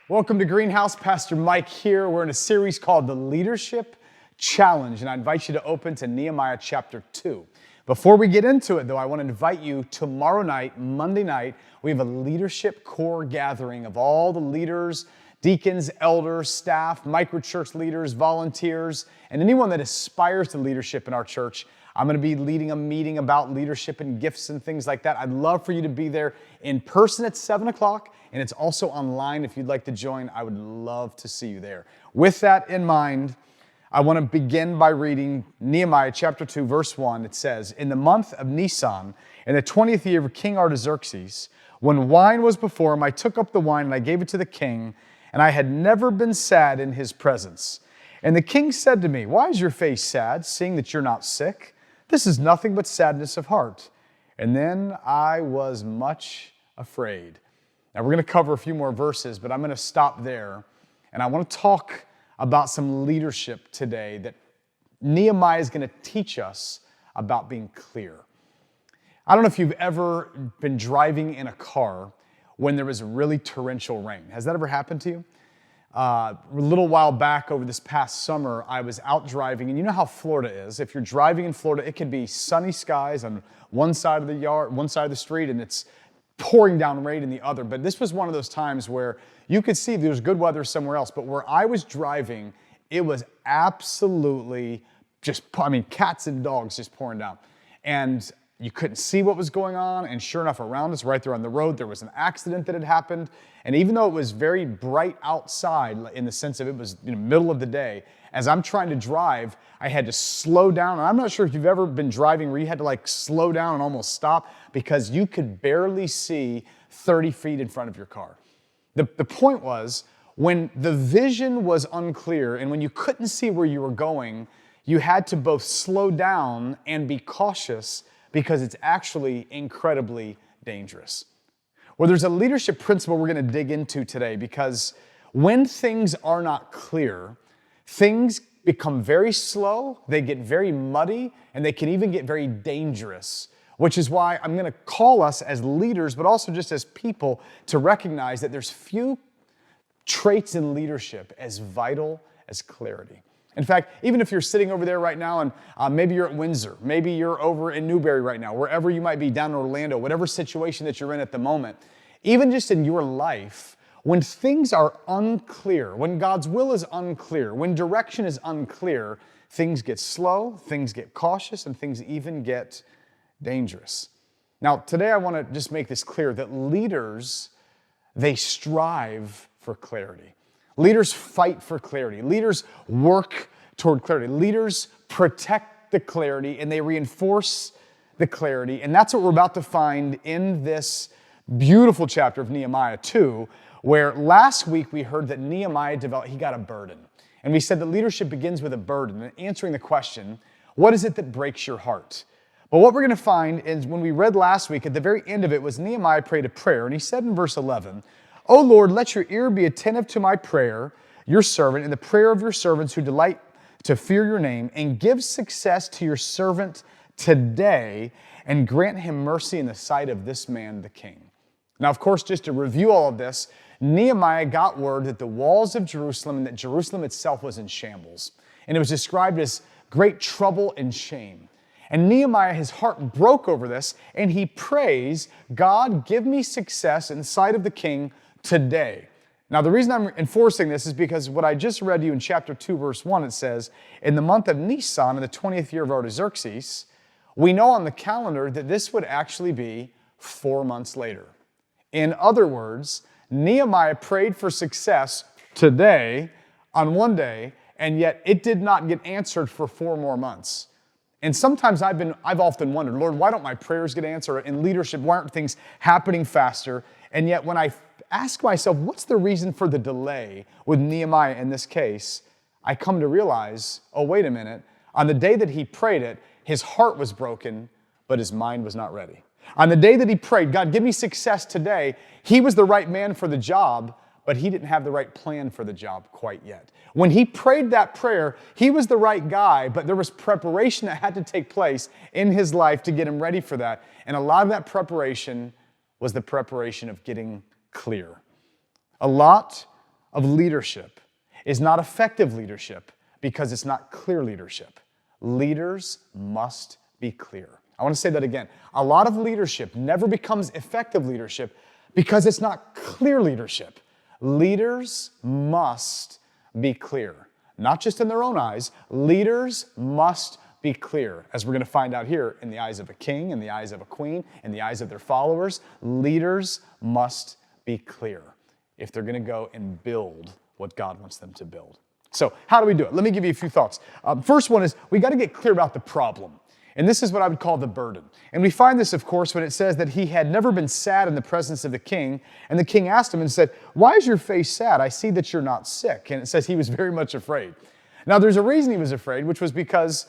Welcome to Greenhouse. Pastor Mike here. We're in a series called The Leadership Challenge, and I invite you to open to Nehemiah chapter 2. Before we get into it, though, I want to invite you tomorrow night, Monday night, we have a leadership core gathering of all the leaders, deacons, elders, staff, microchurch leaders, volunteers, and anyone that aspires to leadership in our church. I'm going to be leading a meeting about leadership and gifts and things like that. I'd love for you to be there in person at 7 o'clock, and it's also online if you'd like to join. I would love to see you there. With that in mind, I want to begin by reading Nehemiah chapter 2, verse 1. It says, "In the month of Nisan, in the 20th year of King Artaxerxes, when wine was before him, I took up the wine and I gave it to the king, and I had never been sad in his presence. And the king said to me, 'Why is your face sad, seeing that you're not sick? This is nothing but sadness of heart.' And then I was much afraid." Now we're going to cover a few more verses, but I'm going to stop there. And I want to talk about some leadership today that Nehemiah is going to teach us about being clear. I don't know if you've ever been driving in a car when there was really torrential rain. Has that ever happened to you? A little while back over this past summer, I was out driving, and you know how Florida is. If you're driving in Florida, it can be sunny skies on one side of the yard, one side of the street, and it's pouring down rain in the other. But this was one of those times where you could see there's good weather somewhere else, but where I was driving, it was absolutely cats and dogs just pouring down. And you couldn't see what was going on, and sure enough, around us, right there on the road, there was an accident that had happened. And even though it was very bright outside, in the sense of it was middle of the day, as I'm trying to drive, I had to slow down. And I'm not sure if you've ever been driving where you had to slow down and almost stop because you could barely see 30 feet in front of your car. The point was, when the vision was unclear and when you couldn't see where you were going, you had to both slow down and be cautious because it's actually incredibly dangerous. Well, there's a leadership principle we're going to dig into today, because when things are not clear, things become very slow, they get very muddy, and they can even get very dangerous, which is why I'm going to call us as leaders, but also just as people, to recognize that there's few traits in leadership as vital as clarity. In fact, even if you're sitting over there right now and maybe you're at Windsor, maybe you're over in Newberry right now, wherever you might be, down in Orlando, whatever situation that you're in at the moment, even just in your life, when things are unclear, when God's will is unclear, when direction is unclear, things get slow, things get cautious, and things even get dangerous. Now, today I want to just make this clear that leaders, they strive for clarity. Leaders fight for clarity. Leaders work toward clarity. Leaders protect the clarity and they reinforce the clarity. And that's what we're about to find in this beautiful chapter of Nehemiah 2, where last week we heard that Nehemiah he got a burden. And we said that leadership begins with a burden, and answering the question, what is it that breaks your heart? But what we're going to find is, when we read last week, at the very end of it was Nehemiah prayed a prayer, and he said in verse 11, "O Lord, let your ear be attentive to my prayer, your servant, and the prayer of your servants who delight to fear your name, and give success to your servant today, and grant him mercy in the sight of this man, the king." Now, of course, just to review all of this, Nehemiah got word that the walls of Jerusalem and that Jerusalem itself was in shambles. And it was described as great trouble and shame. And Nehemiah, his heart broke over this, and he prays, "God, give me success in the sight of the king today." Now, the reason I'm enforcing this is because what I just read to you in chapter 2, verse 1, it says, "In the month of Nisan, in the 20th year of Artaxerxes," we know on the calendar that this would actually be 4 months later. In other words, Nehemiah prayed for success today on one day, and yet it did not get answered for 4 more months. And sometimes I've often wondered, Lord, why don't my prayers get answered? In leadership, why aren't things happening faster? And yet when I ask myself, what's the reason for the delay with Nehemiah in this case, I come to realize, oh, wait a minute. On the day that he prayed it, his heart was broken, but his mind was not ready. On the day that he prayed, "God, give me success today," he was the right man for the job, but he didn't have the right plan for the job quite yet. When he prayed that prayer, he was the right guy, but there was preparation that had to take place in his life to get him ready for that. And a lot of that preparation was the preparation of getting clear. A lot of leadership is not effective leadership because it's not clear leadership. Leaders must be clear. I want to say that again. A lot of leadership never becomes effective leadership because it's not clear leadership. Leaders must be clear. Not just in their own eyes. Leaders must be clear, as we're going to find out here, in the eyes of a king, in the eyes of a queen, in the eyes of their followers. Leaders must be clear if they're going to go and build what God wants them to build. So how do we do it? Let me give you a few thoughts. First one is we got to get clear about the problem. And this is what I would call the burden. And we find this, of course, when it says that he had never been sad in the presence of the king. And the king asked him and said, "Why is your face sad? I see that you're not sick." And it says he was very much afraid. Now, there's a reason he was afraid, which was because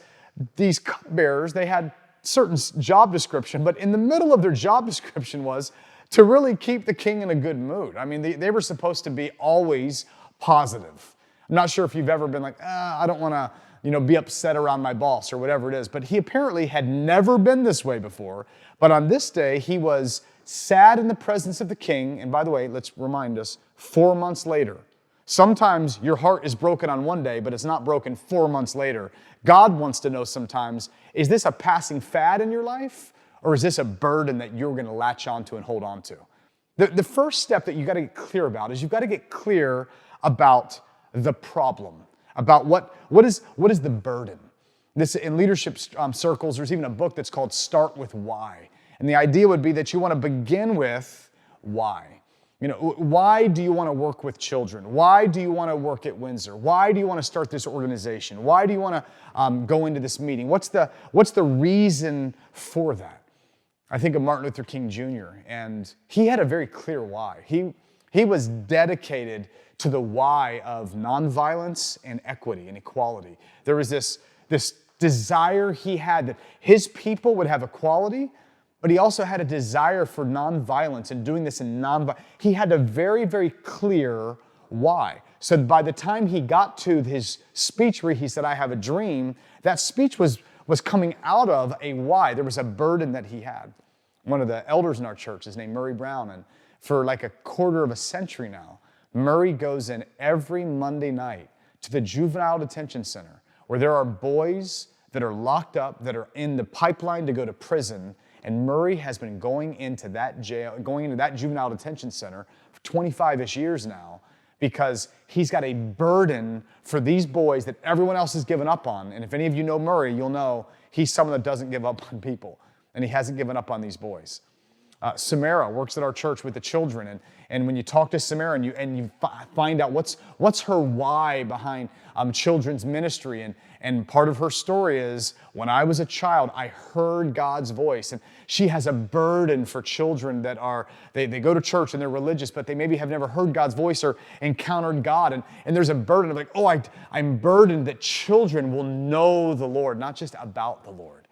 these cupbearers, they had certain job description, but in the middle of their job description was to really keep the king in a good mood. I mean, they were supposed to be always positive. I'm not sure if you've ever been like, I don't want to, be upset around my boss or whatever it is. But he apparently had never been this way before. But on this day, he was sad in the presence of the king. And by the way, let's remind us, 4 months later. Sometimes your heart is broken on one day, but it's not broken 4 months later. God wants to know sometimes, is this a passing fad in your life? Or is this a burden that you're going to latch onto and hold on to? The first step that you got to get clear about is you've got to get clear about the problem, about what is the burden. This in leadership circles, there's even a book that's called Start With Why. And the idea would be that you want to begin with why. Why do you want to work with children? Why do you want to work at Windsor? Why do you want to start this organization? Why do you want to go into this meeting? What's the reason for that? I think of Martin Luther King Jr., and he had a very clear why. He was dedicated to the why of nonviolence and equity and equality. There was this desire he had that his people would have equality, but he also had a desire for nonviolence and doing this in nonviolence. He had a very, very clear why. So by the time he got to his speech where he said, "I have a dream," that speech was coming out of a why. There was a burden that he had. One of the elders in our church is named Murray Brown, and for like a quarter of a century now, Murray goes in every Monday night to the juvenile detention center where there are boys that are locked up, that are in the pipeline to go to prison. And Murray has been going into that juvenile detention center for 25-ish years now because he's got a burden for these boys that everyone else has given up on. And if any of you know Murray, you'll know he's someone that doesn't give up on people. And he hasn't given up on these boys. Samara works at our church with the children, and when you talk to Samara and you find out what's her why behind children's ministry, and part of her story is, when I was a child, I heard God's voice, and she has a burden for children that they go to church and they're religious, but they maybe have never heard God's voice or encountered God, and there's a burden of like, I'm burdened that children will know the Lord, not just about the Lord.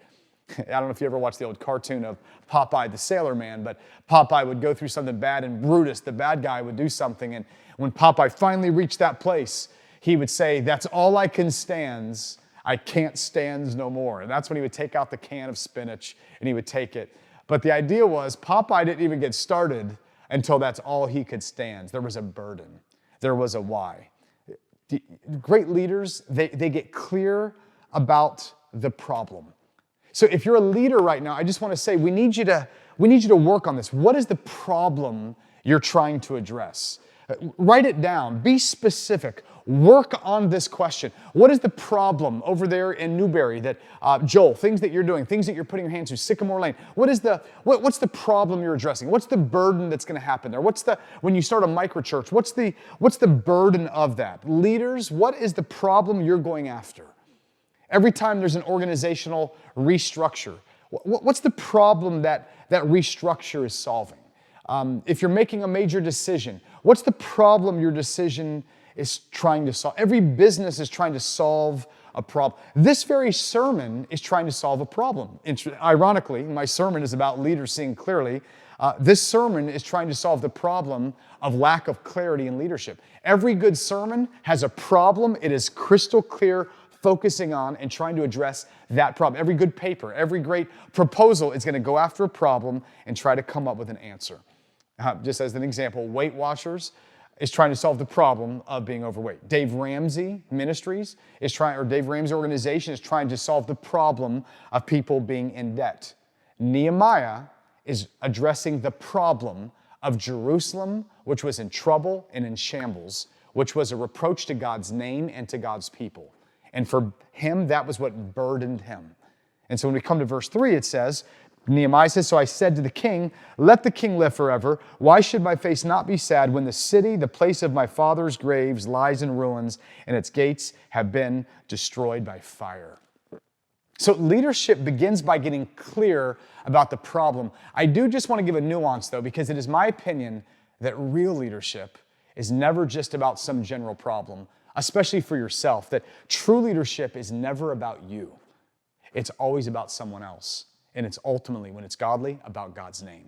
I don't know if you ever watched the old cartoon of Popeye the Sailor Man, but Popeye would go through something bad, and Brutus, the bad guy, would do something. And when Popeye finally reached that place, he would say, "That's all I can stands. I can't stands no more." And that's when he would take out the can of spinach and he would take it. But the idea was Popeye didn't even get started until that's all he could stand. There was a burden. There was a why. Great leaders, they get clear about the problem. So if you're a leader right now, I just want to say we need you to work on this. What is the problem you're trying to address? Write it down. Be specific. Work on this question. What is the problem over there in Newberry that, Joel, things that you're doing, things that you're putting your hands to, Sycamore Lane? What's the problem you're addressing? What's the burden that's going to happen there? When you start a microchurch, what's the burden of that? Leaders, what is the problem you're going after? Every time there's an organizational restructure, what's the problem that restructure is solving? If you're making a major decision, what's the problem your decision is trying to solve? Every business is trying to solve a problem. This very sermon is trying to solve a problem. Ironically, my sermon is about leaders seeing clearly. This sermon is trying to solve the problem of lack of clarity in leadership. Every good sermon has a problem. It is crystal clear, focusing on and trying to address that problem. Every good paper, every great proposal is going to go after a problem and try to come up with an answer. Just as an example, Weight Watchers, is trying to solve the problem of being overweight. Dave Ramsey Ministries is trying, or Dave Ramsey organization is trying to solve the problem of people being in debt. Nehemiah is addressing the problem of Jerusalem, which was in trouble and in shambles, which was a reproach to God's name and to God's people. And for him, that was what burdened him. And so when we come to verse 3, it says, Nehemiah says, "So I said to the king, let the king live forever. Why should my face not be sad when the city, the place of my father's graves, lies in ruins and its gates have been destroyed by fire?" So leadership begins by getting clear about the problem. I do just want to give a nuance, though, because it is my opinion that real leadership is never just about some general problem, especially for yourself, that true leadership is never about you. It's always about someone else. And it's ultimately, when it's godly, about God's name.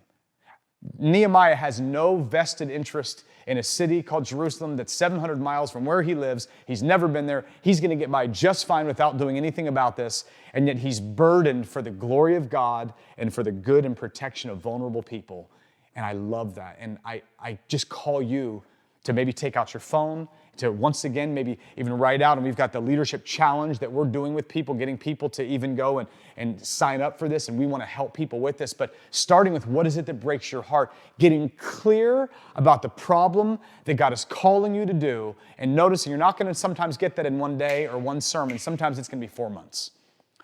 Nehemiah has no vested interest in a city called Jerusalem that's 700 miles from where he lives. He's never been there. He's going to get by just fine without doing anything about this. And yet he's burdened for the glory of God and for the good and protection of vulnerable people. And I love that. And I just call you to maybe take out your phone, to once again maybe even write out, and we've got the leadership challenge that we're doing with people, getting people to even go and sign up for this, and we want to help people with this. But starting with what is it that breaks your heart, getting clear about the problem that God is calling you to do, and noticing you're not going to sometimes get that in one day or one sermon. Sometimes it's going to be 4 months.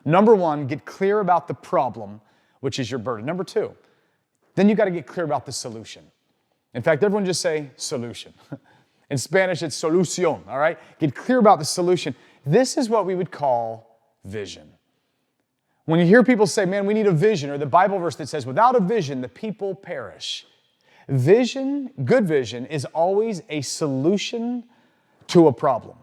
Number one, get clear about the problem, which is your burden. Number two, then you got to get clear about the solution. In fact, everyone just say solution. In Spanish, it's solución, all right? Get clear about the solution. This is what we would call vision. When you hear people say, man, we need a vision, or the Bible verse that says, without a vision, the people perish. Vision, good vision, is always a solution to a problem.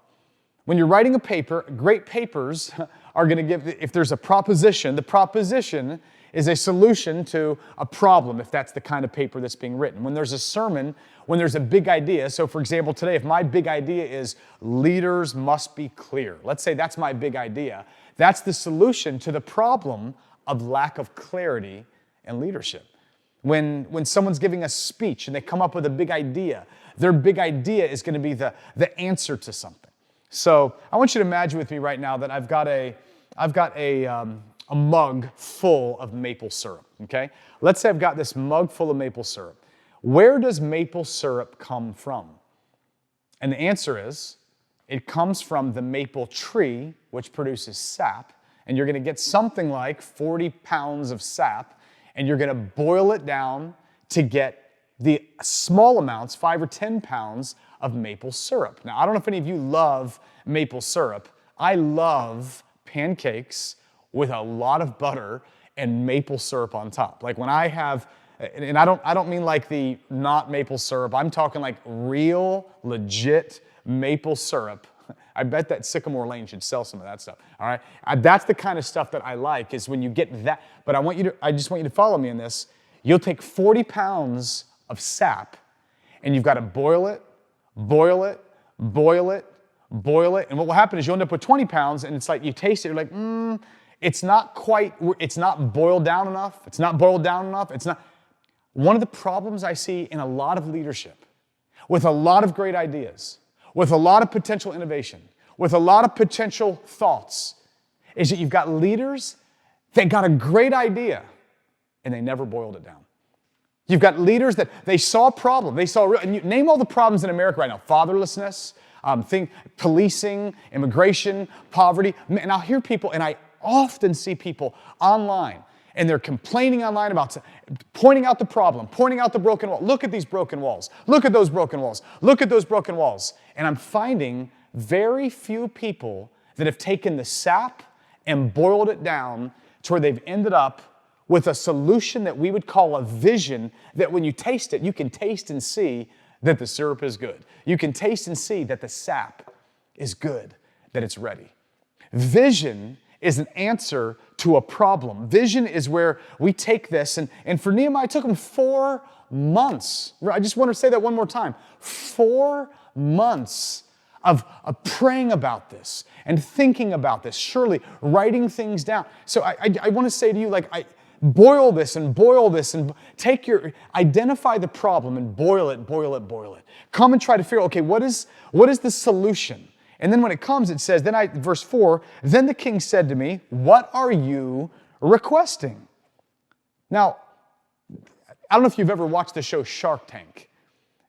When you're writing a paper, great papers are going to give, if there's a proposition, the proposition is a solution to a problem, if that's the kind of paper that's being written. When there's a sermon, when there's a big idea, so for example, today, if my big idea is leaders must be clear, let's say that's my big idea, that's the solution to the problem of lack of clarity in leadership. When someone's giving a speech and they come up with a big idea, their big idea is going to be the answer to something. So I want you to imagine with me right now that I've got a mug full of maple syrup, okay? Let's say I've got this mug full of maple syrup. Where does maple syrup come from? And the answer is, it comes from the maple tree, which produces sap, and you're gonna get something like 40 pounds of sap, and you're gonna boil it down to get the small amounts, 5 or 10 pounds of maple syrup. Now, I don't know if any of you love maple syrup. I love pancakes with a lot of butter and maple syrup on top. Like when I have, and I don't mean like the not maple syrup, I'm talking like real, legit maple syrup. I bet that Sycamore Lane should sell some of that stuff, all right? That's the kind of stuff that I like, is when you get that, but I just want you to follow me in this. You'll take 40 pounds of sap, and you've got to boil it, boil it, boil it, boil it, and what will happen is you'll end up with 20 pounds, and it's like you taste it, you're like, it's not boiled down enough. It's not boiled down enough. It's not. One of the problems I see in a lot of leadership, with a lot of great ideas, with a lot of potential innovation, with a lot of potential thoughts, is that you've got leaders that got a great idea and they never boiled it down. You've got leaders that they saw a problem. And you name all the problems in America right now: fatherlessness, policing, immigration, poverty. And I'll hear people, and I often see people online, and they're complaining online about pointing out the problem, pointing out the broken wall. Look at these broken walls. Look at those broken walls. Look at those broken walls. And I'm finding very few people that have taken the sap and boiled it down to where they've ended up with a solution that we would call a vision, that when you taste it, you can taste and see that the syrup is good. You can taste and see that the sap is good, that it's ready. Vision is an answer to a problem. Vision is where we take this, and for Nehemiah, it took him 4 months. I just want to say that one more time. 4 months of praying about this and thinking about this, surely writing things down. So I want to say to you, boil this and identify the problem and boil it. Come and try to figure out, okay, what is the solution? And then when it comes, it says, verse 4, then the king said to me, what are you requesting? Now, I don't know if you've ever watched the show Shark Tank.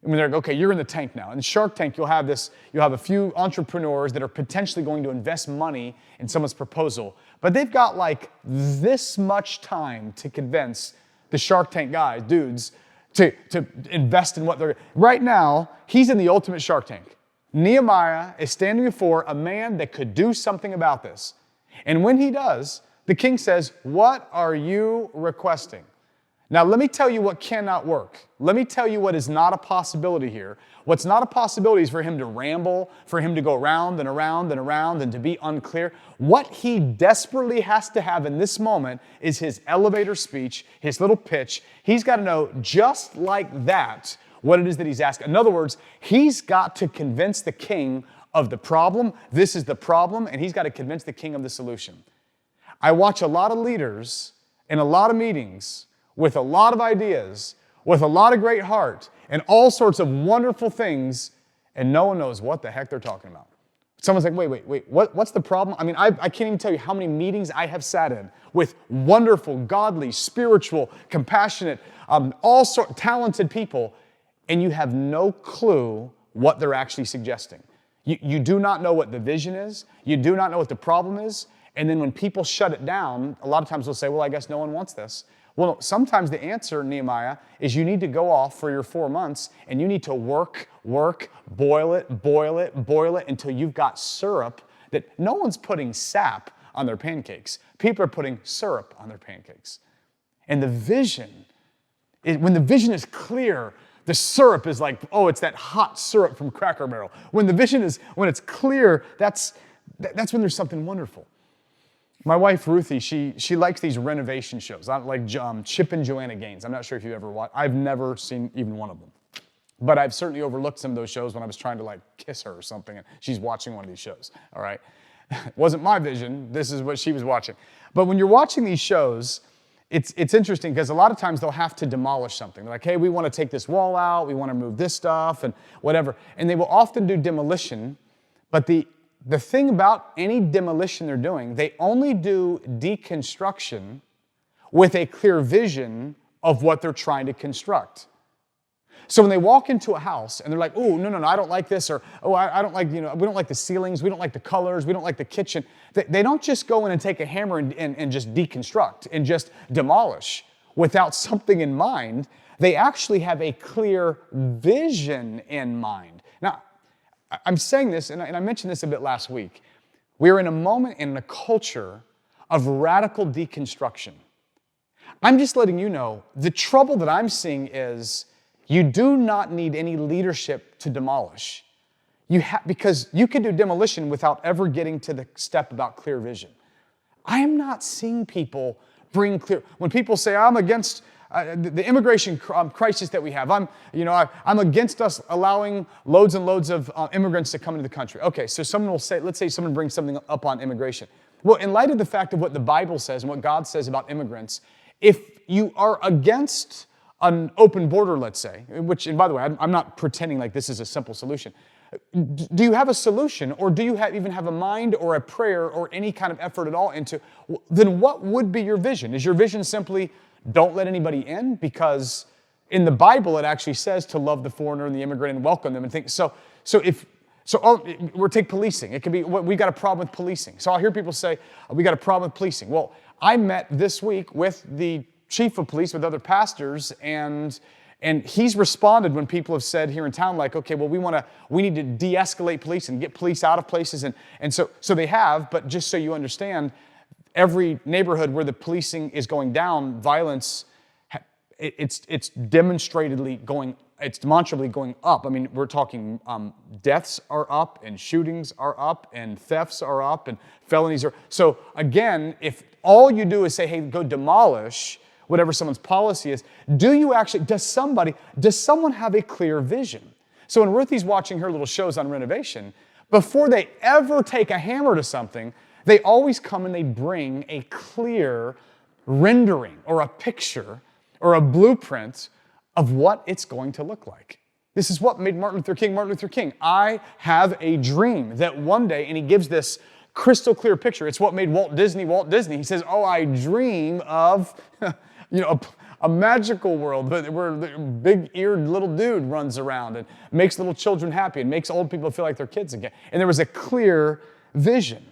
I mean, they're like, okay, you're in the tank now. In Shark Tank, you'll have a few entrepreneurs that are potentially going to invest money in someone's proposal, but they've got like this much time to convince the Shark Tank guys, dudes, to invest in what they're... Right now, he's in the ultimate Shark Tank. Nehemiah is standing before a man that could do something about this. And when he does, the king says, what are you requesting? Now, let me tell you what cannot work. Let me tell you what is not a possibility here. What's not a possibility is for him to ramble, for him to go round and around and around and to be unclear. What he desperately has to have in this moment is his elevator speech, his little pitch. He's got to know just like that what it is that he's asking. In other words, he's got to convince the king of the problem. This is the problem, and he's got to convince the king of the solution. I watch a lot of leaders in a lot of meetings with a lot of ideas, with a lot of great heart, and all sorts of wonderful things, and no one knows what the heck they're talking about. Someone's like, wait, what's the problem? I mean, I can't even tell you how many meetings I have sat in with wonderful, godly, spiritual, compassionate, all sorts talented people, and you have no clue what they're actually suggesting. You do not know what the vision is. You do not know what the problem is. And then when people shut it down, a lot of times they'll say, well, I guess no one wants this. Well, sometimes the answer, Nehemiah, is you need to go off for your 4 months and you need to work, boil it until you've got syrup that no one's putting sap on their pancakes. People are putting syrup on their pancakes. And the vision, when the vision is clear, the syrup is like, oh, it's that hot syrup from Cracker Barrel. When it's clear, that's when there's something wonderful. My wife, Ruthie, she likes these renovation shows, like Chip and Joanna Gaines. I'm not sure if you've ever watched. I've never seen even one of them. But I've certainly overlooked some of those shows when I was trying to like kiss her or something, and she's watching one of these shows, all right? It wasn't my vision. This is what she was watching. But when you're watching these shows, it's interesting because a lot of times they'll have to demolish something. They're like, hey, we want to take this wall out. We want to move this stuff and whatever. And they will often do demolition, but the thing about any demolition they're doing, they only do deconstruction with a clear vision of what they're trying to construct. So when they walk into a house and they're like, oh, no, I don't like this, or, oh, I don't like, we don't like the ceilings, we don't like the colors, we don't like the kitchen. They don't just go in and take a hammer and just deconstruct and just demolish without something in mind. They actually have a clear vision in mind. Now, I'm saying this, and I mentioned this a bit last week. We're in a moment in a culture of radical deconstruction. I'm just letting you know, the trouble that I'm seeing is you do not need any leadership to demolish. Because you can do demolition without ever getting to the step about clear vision. I am not seeing people bring clear... When people say, I'm against... the immigration crisis that we have. I'm against us allowing loads and loads of immigrants to come into the country. Okay, so someone will say, let's say someone brings something up on immigration. Well, in light of the fact of what the Bible says and what God says about immigrants, if you are against an open border, let's say, which, and by the way, I'm not pretending like this is a simple solution. Do you have a solution, or do you even have a mind or a prayer or any kind of effort at all into, then what would be your vision? Is your vision simply, don't let anybody in? Because in the Bible, it actually says to love the foreigner and the immigrant and welcome them and think, we'll take policing. It could be, we got a problem with policing. So I'll hear people say, we got a problem with policing. Well, I met this week with the chief of police, with other pastors, and he's responded when people have said here in town, like, okay, well, we need to de-escalate police and get police out of places. And so they have, but just so you understand, every neighborhood where the policing is going down, violence, it's demonstrably going up. I mean, we're talking deaths are up, and shootings are up, and thefts are up, and felonies are. So again, if all you do is say, hey, go demolish whatever someone's policy is, does someone have a clear vision? So when Ruthie's watching her little shows on renovation, before they ever take a hammer to something, they always come and they bring a clear rendering or a picture or a blueprint of what it's going to look like. This is what made Martin Luther King. I have a dream that one day, and he gives this crystal clear picture. It's what made Walt Disney. He says, oh, I dream of a magical world where the big-eared little dude runs around and makes little children happy and makes old people feel like they're kids again. And there was a clear vision.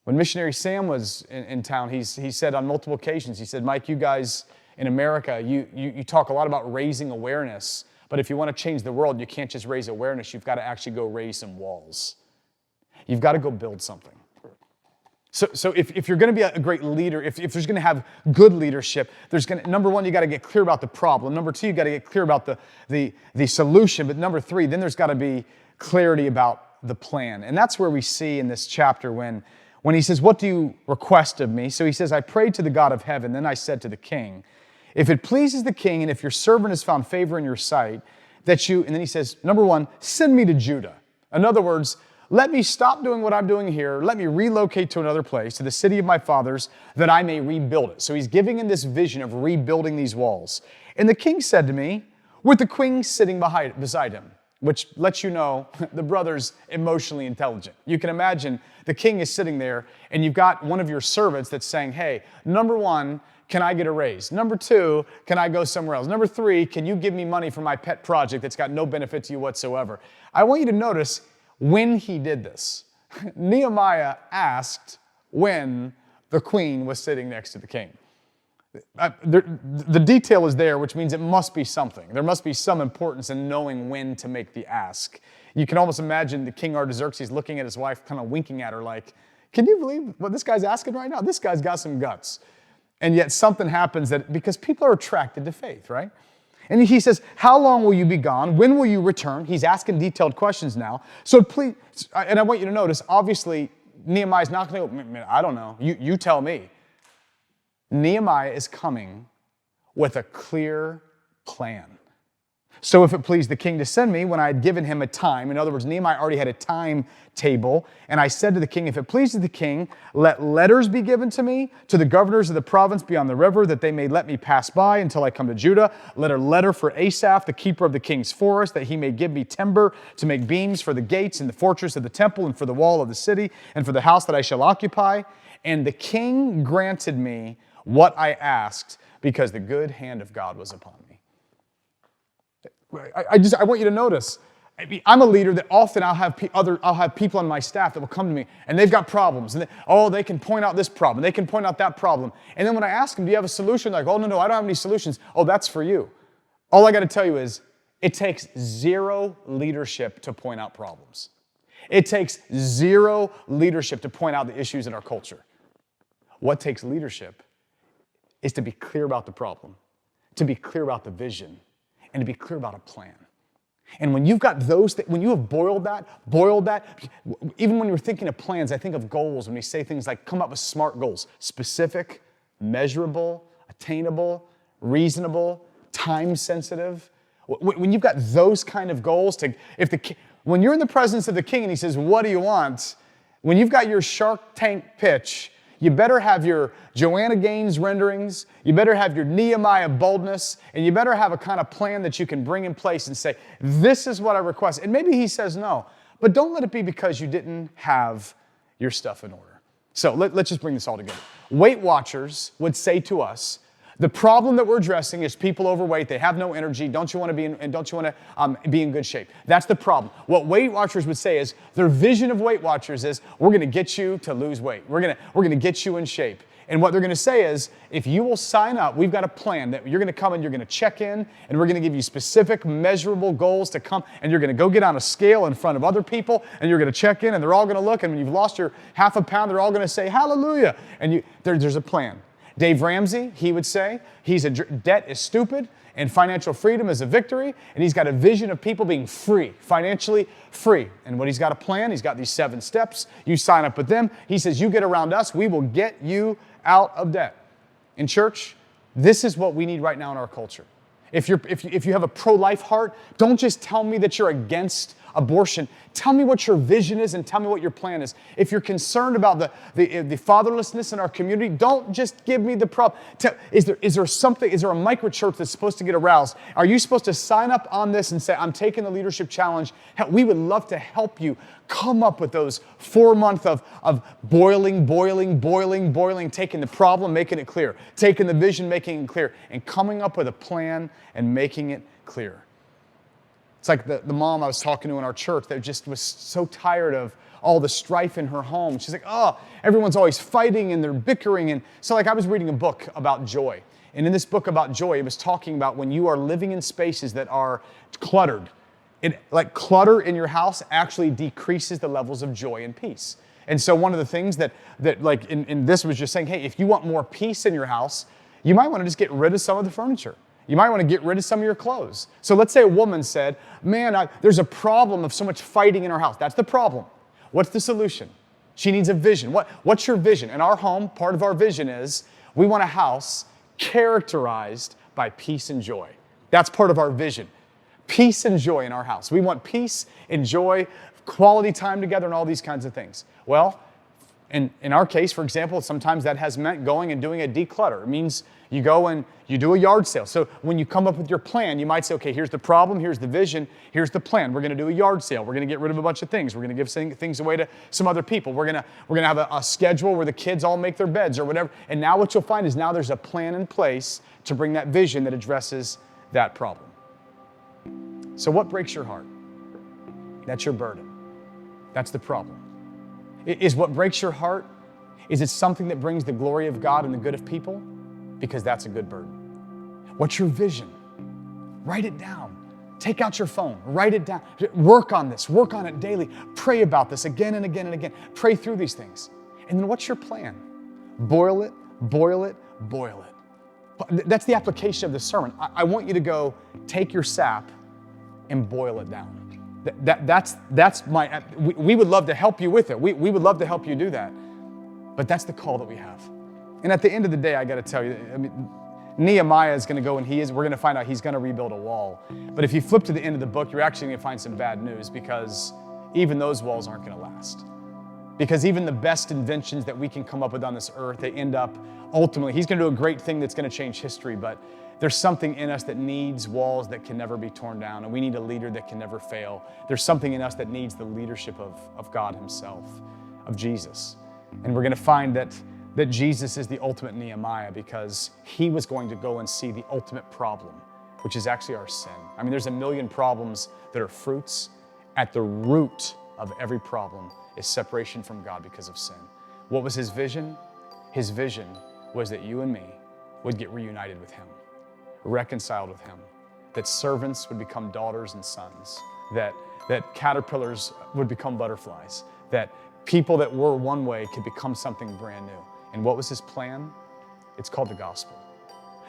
When missionary Sam was in town, he said on multiple occasions, he said, Mike, you guys in America, you talk a lot about raising awareness, but if you want to change the world, you can't just raise awareness. You've got to actually go raise some walls. You've got to go build something. So if you're going to be a great leader, if there's going to have good leadership, number one, you got to get clear about the problem. Number two, you got to get clear about the solution. But number three, then there's got to be clarity about the plan. And that's where we see in this chapter when he says, what do you request of me? So he says, I prayed to the God of heaven. Then I said to the king, if it pleases the king and if your servant has found favor in your sight, and then he says, number one, send me to Judah. In other words, let me stop doing what I'm doing here. Let me relocate to another place, to the city of my fathers, that I may rebuild it. So he's giving him this vision of rebuilding these walls. And the king said to me, with the queen sitting beside him, which lets you know the brother's emotionally intelligent. You can imagine the king is sitting there, and you've got one of your servants that's saying, hey, number one, can I get a raise? Number two, can I go somewhere else? Number three, can you give me money for my pet project that's got no benefit to you whatsoever? I want you to notice when he did this. Nehemiah asked when the queen was sitting next to the king. The detail is there, which means it must be something. There must be some importance in knowing when to make the ask. You can almost imagine the King Artaxerxes looking at his wife, kind of winking at her like, can you believe what this guy's asking right now? This guy's got some guts. And yet something happens because people are attracted to faith, right? And he says, how long will you be gone? When will you return? He's asking detailed questions now. So please, and I want you to notice, obviously, Nehemiah's not going to go, I don't know, you tell me. Nehemiah is coming with a clear plan. So if it pleased the king to send me when I had given him a time, in other words, Nehemiah already had a timetable, and I said to the king, if it pleases the king, let letters be given to me, to the governors of the province beyond the river, that they may let me pass by until I come to Judah. Let a letter for Asaph, the keeper of the king's forest, that he may give me timber to make beams for the gates and the fortress of the temple and for the wall of the city and for the house that I shall occupy. And the king granted me what I asked because the good hand of God was upon me. I want you to notice, I'm a leader that often I'll have people on my staff that will come to me and they've got problems. And they can point out this problem. They can point out that problem. And then when I ask them, do you have a solution? They're like, oh, no, I don't have any solutions. Oh, that's for you. All I got to tell you is it takes zero leadership to point out problems. It takes zero leadership to point out the issues in our culture. What takes leadership is to be clear about the problem, to be clear about the vision, and to be clear about a plan. And when you've got those, when you have boiled that, even when you're thinking of plans, I think of goals when we say things like come up with SMART goals, specific, measurable, attainable, reasonable, time sensitive. When you've got those kind of goals, when you're in the presence of the king and he says, what do you want? When you've got your Shark Tank pitch, you better have your Joanna Gaines renderings, you better have your Nehemiah boldness, and you better have a kind of plan that you can bring in place and say, this is what I request. And maybe he says no, but don't let it be because you didn't have your stuff in order. So let's just bring this all together. Weight Watchers would say to us, the problem that we're addressing is people overweight, they have no energy, don't you want to be in good shape? That's the problem. What Weight Watchers would say is, their vision of Weight Watchers is, we're going to get you to lose weight. We're going to get you in shape. And what they're going to say is, if you will sign up, we've got a plan that you're going to come and you're going to check in, and we're going to give you specific measurable goals to come, and you're going to go get on a scale in front of other people, and you're going to check in, and they're all going to look, and when you've lost your half a pound, they're all going to say, hallelujah. And there's a plan. Dave Ramsey, he would say, debt is stupid and financial freedom is a victory, and he's got a vision of people being free, financially free. And what he's got a plan, he's got these 7 steps. You sign up with them. He says, you get around us, we will get you out of debt. In church, this is what we need right now in our culture. If you have a pro-life heart, don't just tell me that you're against abortion. Tell me what your vision is and tell me what your plan is. If you're concerned about the fatherlessness in our community, don't just give me the problem. Is there a microchurch that's supposed to get aroused? Are you supposed to sign up on this and say, I'm taking the leadership challenge? We would love to help you come up with those 4 months of boiling, taking the problem, making it clear, taking the vision, making it clear, and coming up with a plan and making it clear. It's like the mom I was talking to in our church that just was so tired of all the strife in her home. She's like, oh, everyone's always fighting and they're bickering. And so I was reading a book about joy. And in this book about joy, it was talking about when you are living in spaces that are cluttered. Clutter in your house actually decreases the levels of joy and peace. And so one of the things that in this was just saying, hey, if you want more peace in your house, you might want to just get rid of some of the furniture. You might want to get rid of some of your clothes. So let's say a woman said, man, there's a problem of so much fighting in our house. That's the problem. What's the solution? She needs a vision. What's your vision? In our home, part of our vision is we want a house characterized by peace and joy. That's part of our vision. Peace and joy in our house. We want peace and joy, quality time together, and all these kinds of things. Well, in our case, for example, sometimes that has meant going and doing a declutter. It means you go and you do a yard sale. So when you come up with your plan, you might say, okay, here's the problem, here's the vision, here's the plan. We're going to do a yard sale. We're going to get rid of a bunch of things. We're going to give things away to some other people. We're going to have a schedule where the kids all make their beds or whatever. And now what you'll find is now there's a plan in place to bring that vision that addresses that problem. So what breaks your heart? That's your burden. That's the problem. Is what breaks your heart, is it something that brings the glory of God and the good of people? Because that's a good burden. What's your vision? Write it down. Take out your phone, write it down. Work on this, work on it daily. Pray about this again and again and again. Pray through these things. And then what's your plan? Boil it, boil it, boil it. That's the application of the sermon. I want you to go take your sap and boil it down. We would love to help you with it. We would love to help you do that. But that's the call that we have. And at the end of the day, I got to tell you, Nehemiah is going to go and we're going to find out he's going to rebuild a wall. But if you flip to the end of the book, you're actually going to find some bad news because even those walls aren't going to last. Because even the best inventions that we can come up with on this earth, they end up ultimately, he's going to do a great thing that's going to change history, but there's something in us that needs walls that can never be torn down, and we need a leader that can never fail. There's something in us that needs the leadership of God himself, of Jesus. And we're going to find that Jesus is the ultimate Nehemiah because he was going to go and see the ultimate problem, which is actually our sin. I mean, there's a million problems that are fruits. At the root of every problem is separation from God because of sin. What was his vision? His vision was that you and me would get reunited with him, reconciled with him, that servants would become daughters and sons, that caterpillars would become butterflies, that people that were one way could become something brand new. And what was his plan? It's called the gospel.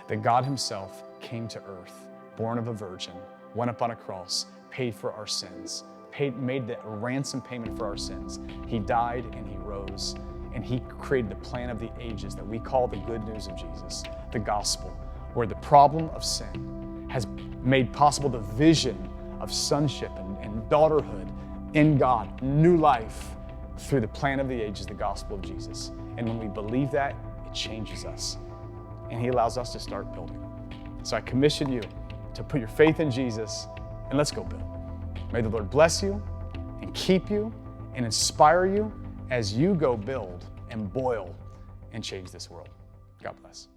That God himself came to earth, born of a virgin, went up on a cross, paid for our sins, made the ransom payment for our sins. He died and he rose, and he created the plan of the ages that we call the good news of Jesus, the gospel, where the problem of sin has made possible the vision of sonship and daughterhood in God, new life through the plan of the ages, the gospel of Jesus. And when we believe that, it changes us. And he allows us to start building. So I commission you to put your faith in Jesus and let's go build. May the Lord bless you and keep you and inspire you as you go build and boil and change this world. God bless.